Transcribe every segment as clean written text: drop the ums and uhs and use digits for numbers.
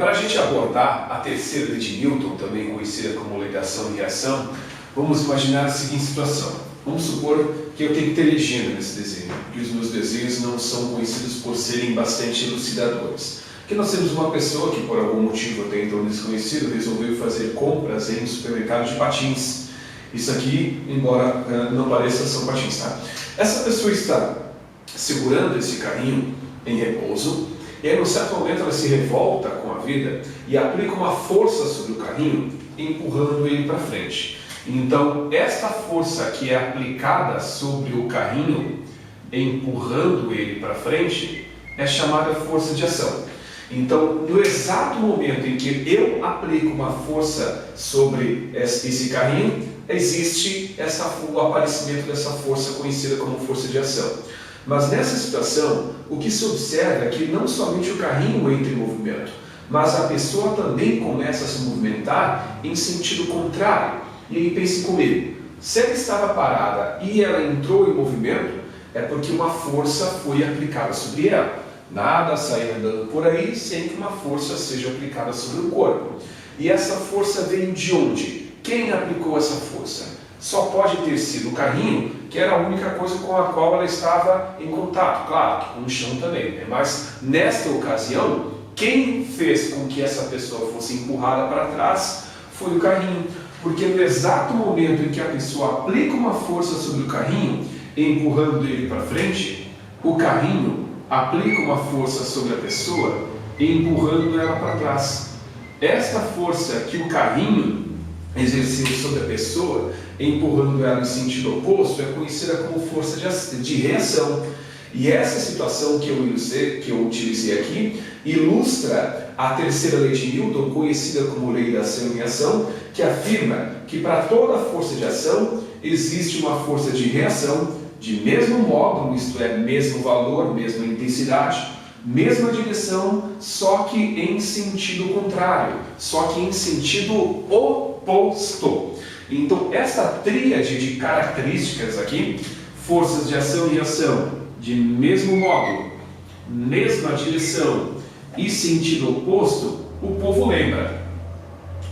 para a gente abordar a terceira lei de Newton, também conhecida como lei da ação e reação, vamos imaginar a seguinte situação. Vamos supor que eu tenho que ter legenda nesse desenho, e os meus desenhos não são conhecidos por serem bastante elucidadores. Aqui nós temos uma pessoa que, por algum motivo até então desconhecido, resolveu fazer compras em um supermercado de patins. Isso aqui, embora não pareça, são patins, tá? Essa pessoa está segurando esse carrinho em repouso, e aí, num certo momento, ela se revolta com a vida e aplica uma força sobre o carrinho, empurrando ele para frente. Então, esta força que é aplicada sobre o carrinho, empurrando ele para frente, é chamada força de ação. Então, no exato momento em que eu aplico uma força sobre esse carrinho, existe o aparecimento dessa força conhecida como força de ação. Mas nessa situação, o que se observa é que não somente o carrinho entra em movimento, mas a pessoa também começa a se movimentar em sentido contrário. E aí pense comigo, se ela estava parada e ela entrou em movimento, é porque uma força foi aplicada sobre ela. Nada sai andando por aí sem que uma força seja aplicada sobre o corpo. E essa força veio de onde? Quem aplicou essa força? Só pode ter sido o carrinho, que era a única coisa com a qual ela estava em contato. Claro, com o chão também, né? Mas nesta ocasião, quem fez com que essa pessoa fosse empurrada para trás foi o carrinho. Porque no exato momento em que a pessoa aplica uma força sobre o carrinho, empurrando ele para frente, o carrinho aplica uma força sobre a pessoa, empurrando ela para trás. Esta força que o carrinho exerceu sobre a pessoa, empurrando ela em sentido oposto, é conhecida como força de reação. E essa situação que eu utilizei aqui ilustra a terceira lei de Newton, conhecida como lei da ação e reação, que afirma que para toda força de ação existe uma força de reação de mesmo modo, isto é, mesmo valor, mesma intensidade, mesma direção, só que em sentido contrário, só que em sentido oposto. Então, essa tríade de características aqui, forças de ação e reação, de mesmo modo, mesma direção e sentido oposto, o povo lembra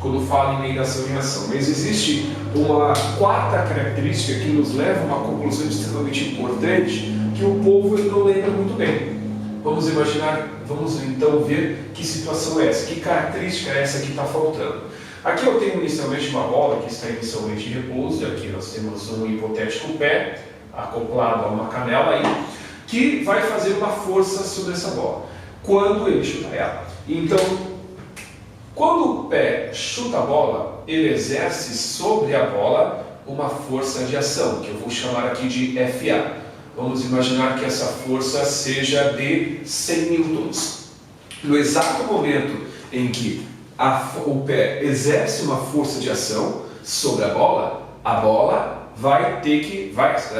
quando fala em lei da ação e reação. Mas existe uma quarta característica que nos leva a uma conclusão extremamente importante, que o povo não lembra muito bem. Vamos então ver que situação é essa, que característica é essa que está faltando. Aqui eu tenho inicialmente uma bola que está inicialmente em repouso, e aqui nós temos um hipotético pé acoplado a uma canela aí, que vai fazer uma força sobre essa bola, quando ele chuta ela. Então, quando o pé chuta a bola, ele exerce sobre a bola uma força de ação, que eu vou chamar aqui de FA. Vamos imaginar que essa força seja de 100 newtons. No exato momento em que o pé exerce uma força de ação sobre a bola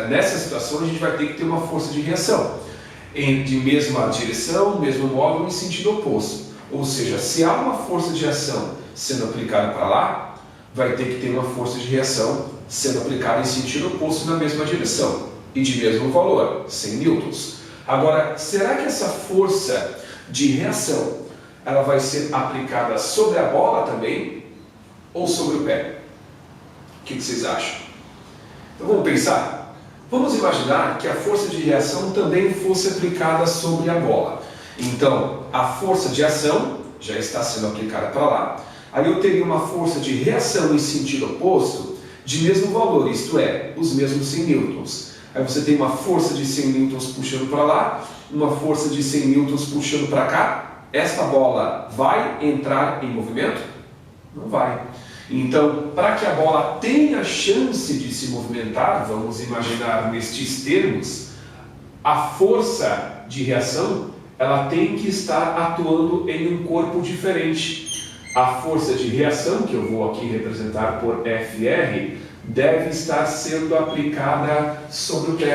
nessa situação a gente vai ter que ter uma força de reação, de mesma direção, mesmo modo, em sentido oposto. Ou seja, se há uma força de ação sendo aplicada para lá, vai ter que ter uma força de reação sendo aplicada em sentido oposto na mesma direção e de mesmo valor, 100 newtons. Agora, será que essa força de reação ela vai ser aplicada sobre a bola também ou sobre o pé? O que vocês acham? Então vamos pensar? Vamos imaginar que a força de reação também fosse aplicada sobre a bola. Então, a força de ação já está sendo aplicada para lá. Aí eu teria uma força de reação em sentido oposto de mesmo valor, isto é, os mesmos 100 newtons. Aí você tem uma força de 100 newtons puxando para lá, uma força de 100 newtons puxando para cá. Esta bola vai entrar em movimento? Não vai. Então, para que a bola tenha chance de se movimentar, vamos imaginar nestes termos, a força de reação ela tem que estar atuando em um corpo diferente. A força de reação, que eu vou aqui representar por FR, deve estar sendo aplicada sobre o pé.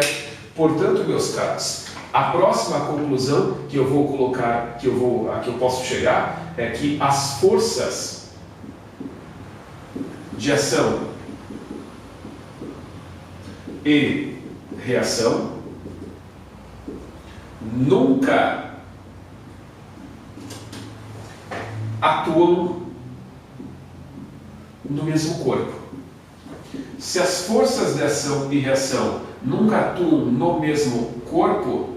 Portanto, meus caros, a próxima conclusão que eu vou colocar, a que eu posso chegar, é que as forças de ação e reação atuam no mesmo corpo. Se as forças de ação e reação nunca atuam no mesmo corpo,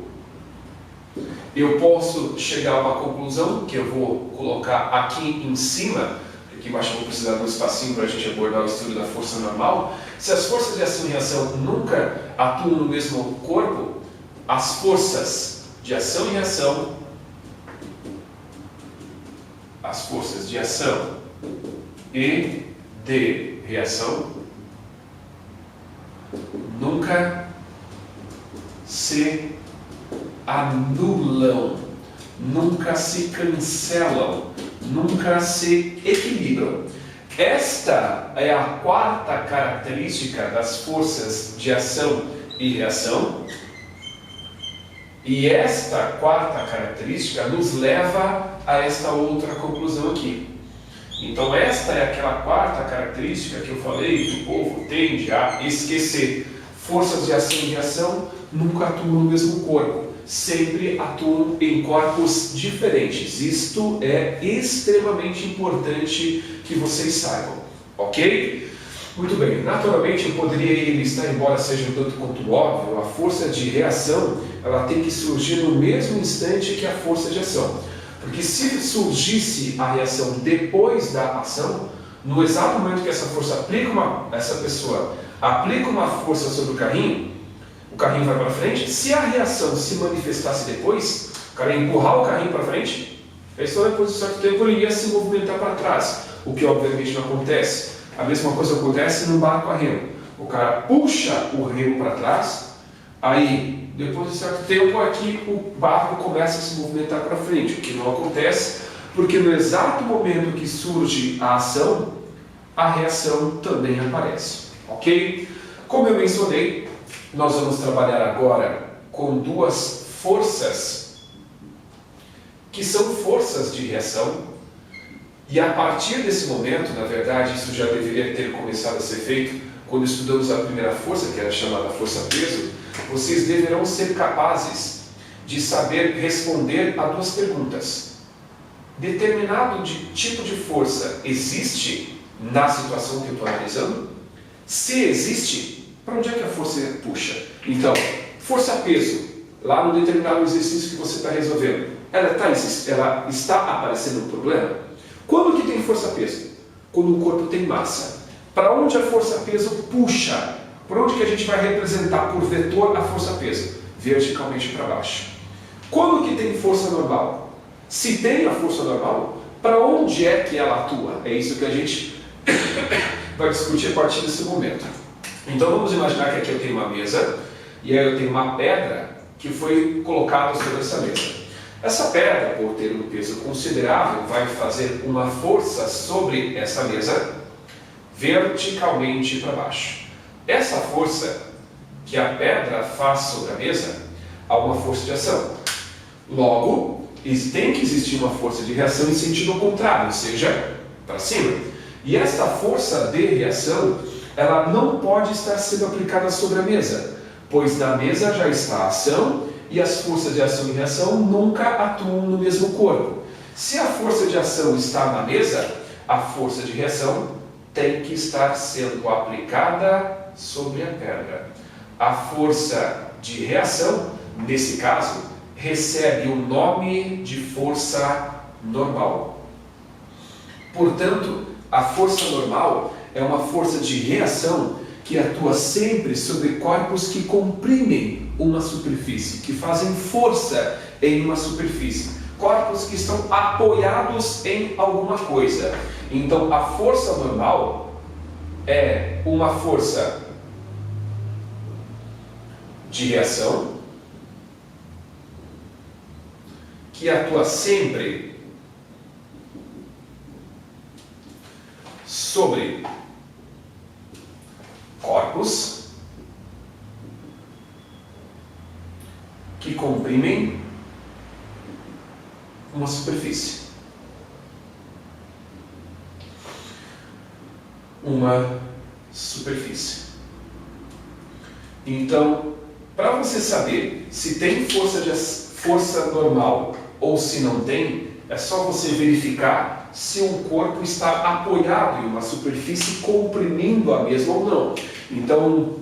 eu posso chegar a uma conclusão que eu vou colocar aqui em cima. Aqui embaixo eu vou precisar de um espacinho para a gente abordar o estudo da força normal. Se as forças de ação e reação nunca atuam no mesmo corpo, as forças de ação e reação, as forças de ação e de reação nunca se anulam, nunca se cancelam, nunca se equilibram. Esta é a quarta característica das forças de ação e reação. E esta quarta característica nos leva a esta outra conclusão aqui. Então esta é aquela quarta característica que eu falei que o povo tende a esquecer. Forças de ação e reação nunca atuam no mesmo corpo, sempre atuam em corpos diferentes. Isto é extremamente importante que vocês saibam, ok? Muito bem, naturalmente eu poderia listar, embora seja um tanto quanto óbvio, a força de reação ela tem que surgir no mesmo instante que a força de ação. Porque se surgisse a reação depois da ação, no exato momento que essa pessoa aplica uma força sobre o carrinho vai para frente. Se a reação se manifestasse depois, o cara ia empurrar o carrinho para frente, aí só depois de um certo tempo ele ia se movimentar para trás, o que obviamente não acontece. A mesma coisa acontece no barco a remo. O cara puxa o remo para trás, aí depois de um certo tempo aqui o barco começa a se movimentar para frente, o que não acontece, porque no exato momento que surge a ação, a reação também aparece, ok? Como eu mencionei, nós vamos trabalhar agora com duas forças que são forças de reação, e a partir desse momento, na verdade, isso já deveria ter começado a ser feito quando estudamos a primeira força, que era chamada força-peso. Vocês deverão ser capazes de saber responder a duas perguntas. Determinado tipo de força existe na situação que eu estou analisando? Se existe, para onde é que a força puxa? Então, força-peso, lá no determinado exercício que você está resolvendo, ela está aparecendo um problema? Quando que tem força-peso? Quando o corpo tem massa. Para onde a força-peso puxa? Por onde que a gente vai representar por vetor a força-peso? Verticalmente para baixo. Quando que tem força normal? Se tem a força normal, para onde é que ela atua? É isso que a gente vai discutir a partir desse momento. Então vamos imaginar que aqui eu tenho uma mesa, e aí eu tenho uma pedra que foi colocada sobre essa mesa. Essa pedra, por ter um peso considerável, vai fazer uma força sobre essa mesa, verticalmente para baixo. Essa força que a pedra faz sobre a mesa, há uma força de ação. Logo, tem que existir uma força de reação em sentido contrário, ou seja, para cima. E esta força de reação, ela não pode estar sendo aplicada sobre a mesa, pois na mesa já está a ação e as forças de ação e reação nunca atuam no mesmo corpo. Se a força de ação está na mesa, a força de reação tem que estar sendo aplicada sobre a pedra. A força de reação, nesse caso, recebe o nome de força normal. Portanto, a força normal é uma força de reação que atua sempre sobre corpos que comprimem uma superfície, que fazem força em uma superfície. Corpos que estão apoiados em alguma coisa. Então, a força normal é uma força de reação que atua sempre sobre corpos que comprimem uma superfície. Uma superfície. Então, para você saber se tem força normal ou se não tem, é só você verificar se um corpo está apoiado em uma superfície comprimindo a mesma ou não. Então,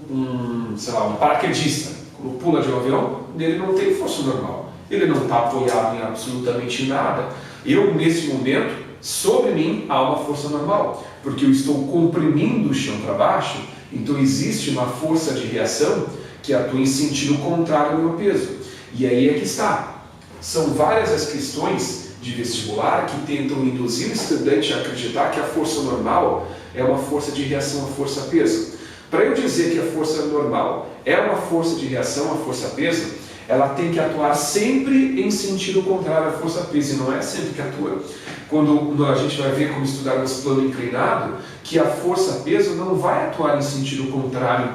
sei lá, um paraquedista, quando pula de um avião, nele não tem força normal. Ele não está apoiado em absolutamente nada. Eu, nesse momento, sobre mim há uma força normal, porque eu estou comprimindo o chão para baixo, então existe uma força de reação que atua em sentido contrário ao meu peso. E aí é que está. São várias as questões de vestibular que tentam induzir o estudante a acreditar que a força normal é uma força de reação à força-peso. Para eu dizer que a força normal é uma força de reação à força-peso, ela tem que atuar sempre em sentido contrário à força-peso, e não é sempre que atua. Quando a gente vai ver como estudarmos plano inclinado, que a força-peso não vai atuar em sentido contrário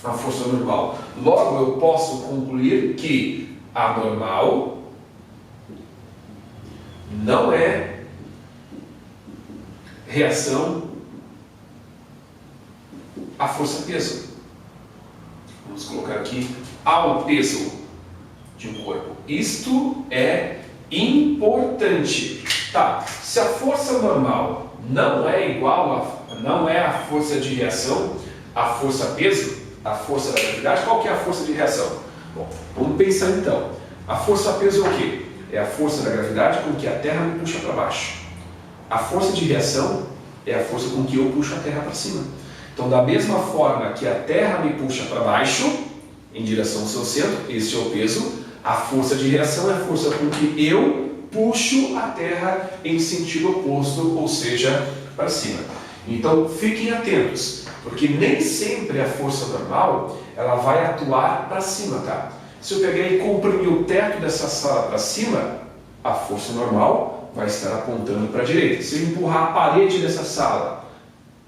à força normal. Logo, eu posso concluir que a normal não é reação à força-peso. Vamos colocar aqui ao peso de um corpo. Isto é importante. Tá, se a força normal não é igual não é a força de reação à força-peso, a força da gravidade, qual que é a força de reação? Bom, vamos pensar então. A força-peso é o quê? É a força da gravidade com que a Terra me puxa para baixo. A força de reação é a força com que eu puxo a Terra para cima. Então, da mesma forma que a Terra me puxa para baixo, em direção ao seu centro, esse é o peso, a força de reação é a força com que eu puxo a Terra em sentido oposto, ou seja, para cima. Então, fiquem atentos, porque nem sempre a força normal ela vai atuar para cima, tá? Se eu pegar e comprimir o teto dessa sala para cima, a força normal vai estar apontando para a direita. Se eu empurrar a parede dessa sala,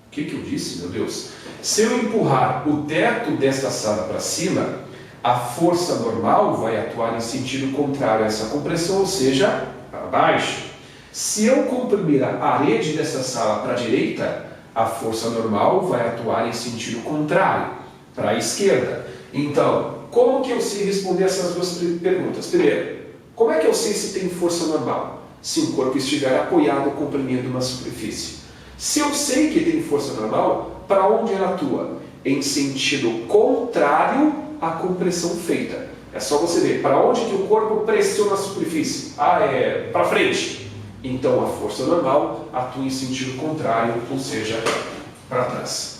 o que eu disse, meu Deus? Se eu empurrar o teto desta sala para cima, a força normal vai atuar em sentido contrário a essa compressão, ou seja, para baixo. Se eu comprimir a parede dessa sala para a direita, a força normal vai atuar em sentido contrário, para a esquerda. Então, como que eu sei responder essas duas perguntas? Primeiro, como é que eu sei se tem força normal? Se um corpo estiver apoiado comprimindo uma superfície. Se eu sei que tem força normal, para onde ela atua? Em sentido contrário à compressão feita. É só você ver para onde que o corpo pressiona a superfície. É para frente. Então a força normal atua em sentido contrário, ou seja, para trás.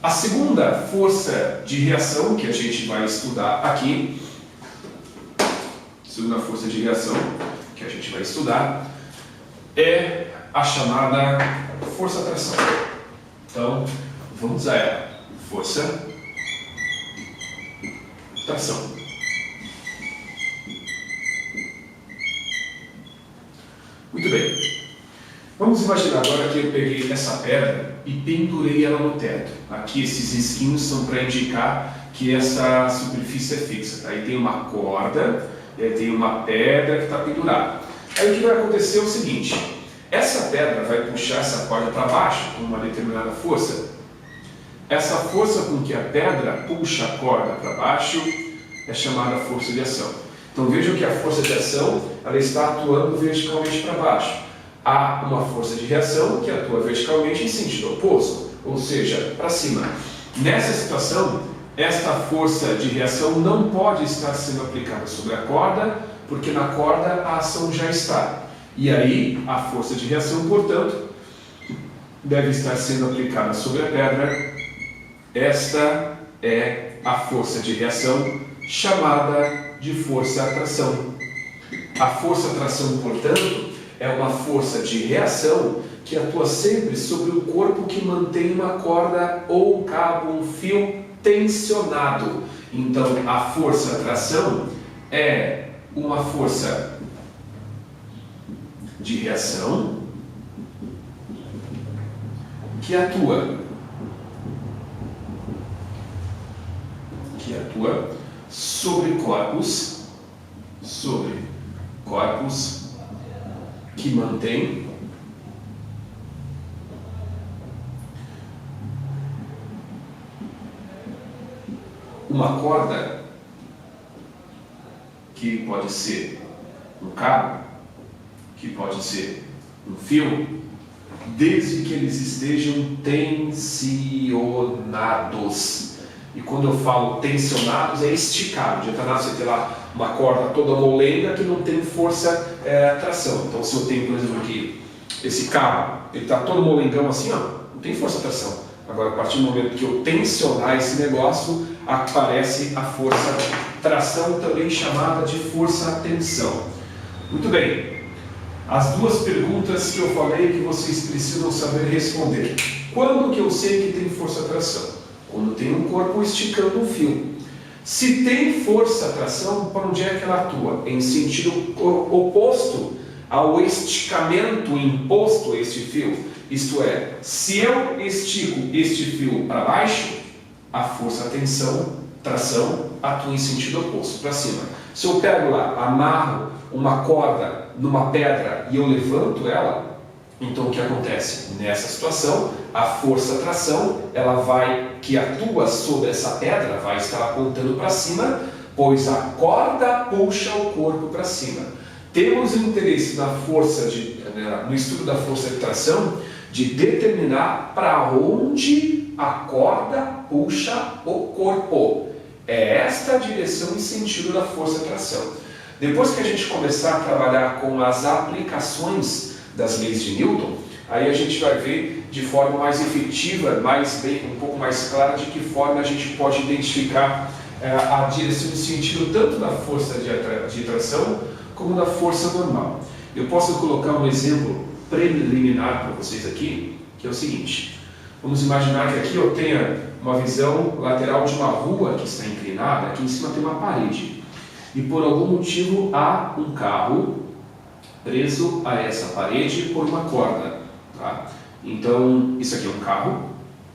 A segunda força de reação que a gente vai estudar aqui, segunda força de reação que a gente vai estudar, é a chamada força-tração. Então, vamos a ela. Força-tração. Muito bem. Vamos imaginar agora que eu peguei essa pedra e pendurei ela no teto. Aqui esses risquinhos são para indicar que essa superfície é fixa. Aí tem uma corda, e aí tem uma pedra que está pendurada. Aí o que vai acontecer é o seguinte: essa pedra vai puxar essa corda para baixo com uma determinada força. Essa força com que a pedra puxa a corda para baixo é chamada força de ação. Então vejam que a força de ação ela está atuando verticalmente para baixo. Há uma força de reação que atua verticalmente em sentido oposto, ou seja, para cima. Nessa situação, esta força de reação não pode estar sendo aplicada sobre a corda, porque na corda a ação já está. E aí, a força de reação, portanto, deve estar sendo aplicada sobre a pedra. Esta é a força de reação chamada de força-atração. A força-atração, portanto, é uma força de reação que atua sempre sobre o corpo que mantém uma corda ou um cabo, um fio tensionado. Então, a força-atração é uma força de reação que atua sobre corpos que mantém uma corda, que pode ser um cabo, que pode ser um fio, desde que eles estejam tensionados. E quando eu falo tensionados, é esticado. Não adianta nada você ter lá uma corda toda molenga que não tem força tração. Então, se eu tenho, por exemplo, aqui esse cabo, ele está todo molengão assim, ó, não tem força tração. Agora, a partir do momento que eu tensionar esse negócio, aparece a força tração, também chamada de força tensão. Muito bem. As duas perguntas que eu falei que vocês precisam saber responder. Quando que eu sei que tem força tração? Quando tem um corpo esticando um fio. Se tem força tração, para onde é que ela atua? Em sentido oposto ao esticamento imposto a este fio. Isto é, se eu estico este fio para baixo, a força tração atua em sentido oposto, para cima. Se eu pego lá, amarro uma corda numa pedra e eu levanto ela, então o que acontece? Nessa situação, a força tração, que atua sobre essa pedra, vai estar apontando para cima, pois a corda puxa o corpo para cima. Temos interesse na no estudo da força de tração, de determinar para onde a corda puxa o corpo. É esta a direção e sentido da força de tração. Depois que a gente começar a trabalhar com as aplicações das leis de Newton, aí a gente vai ver de forma mais efetiva, um pouco mais clara, de que forma a gente pode identificar a direção e sentido tanto da força de tração como da força normal. Eu posso colocar um exemplo preliminar para vocês aqui, que é o seguinte. Vamos imaginar que aqui eu tenha uma visão lateral de uma rua que está inclinada, aqui em cima tem uma parede. E por algum motivo há um carro preso a essa parede por uma corda. Tá? Então, isso aqui é um carro,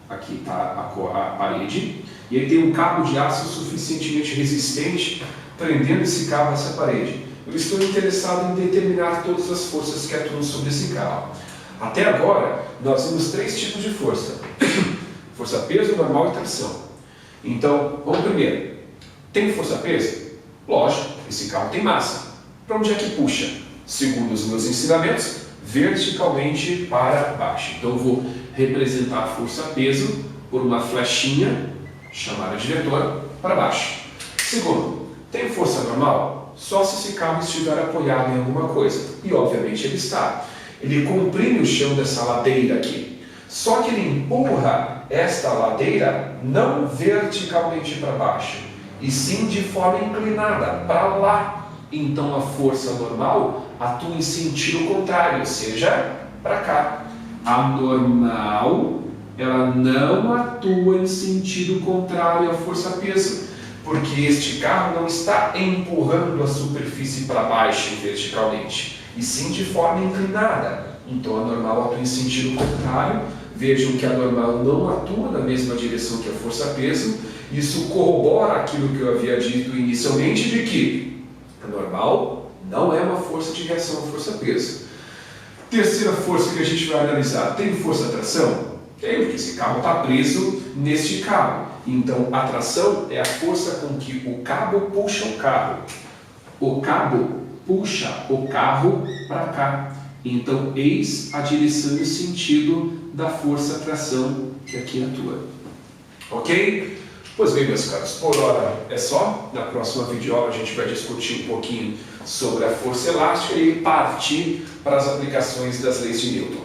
aqui está a parede, e aí tem um cabo de aço suficientemente resistente prendendo esse cabo a essa parede. Eu estou interessado em determinar todas as forças que atuam sobre esse carro. Até agora, nós temos 3 tipos de força. Força peso, normal e tração. Então, vamos primeiro. Tem força peso? Lógico, esse carro tem massa. Para onde é que puxa? Segundo os meus ensinamentos, verticalmente para baixo. Então, eu vou representar a força peso por uma flechinha, chamada de vetor, para baixo. Segundo, tem força normal? Só se esse carro estiver apoiado em alguma coisa. E, obviamente, ele está. Ele comprime o chão dessa ladeira aqui. Só que ele empurra esta ladeira não verticalmente para baixo, e sim de forma inclinada, para lá. Então a força normal atua em sentido contrário, ou seja, para cá. A normal, ela não atua em sentido contrário à força-peso, porque este carro não está empurrando a superfície para baixo verticalmente, e sim de forma inclinada. Então a normal atua em sentido contrário. Vejam que a normal não atua na mesma direção que a força-peso. Isso corrobora aquilo que eu havia dito inicialmente, de que a normal não é uma força de reação à força-peso. Terceira força que a gente vai analisar, tem força-tração? Tem, porque esse carro está preso neste cabo. Então a tração é a força com que o cabo puxa o carro. O cabo puxa o carro para cá. Então, eis a direção e o sentido da força-tração que aqui atua. Ok? Pois bem, meus caros, por hora é só. Na próxima videoaula a gente vai discutir um pouquinho sobre a força elástica e partir para as aplicações das leis de Newton.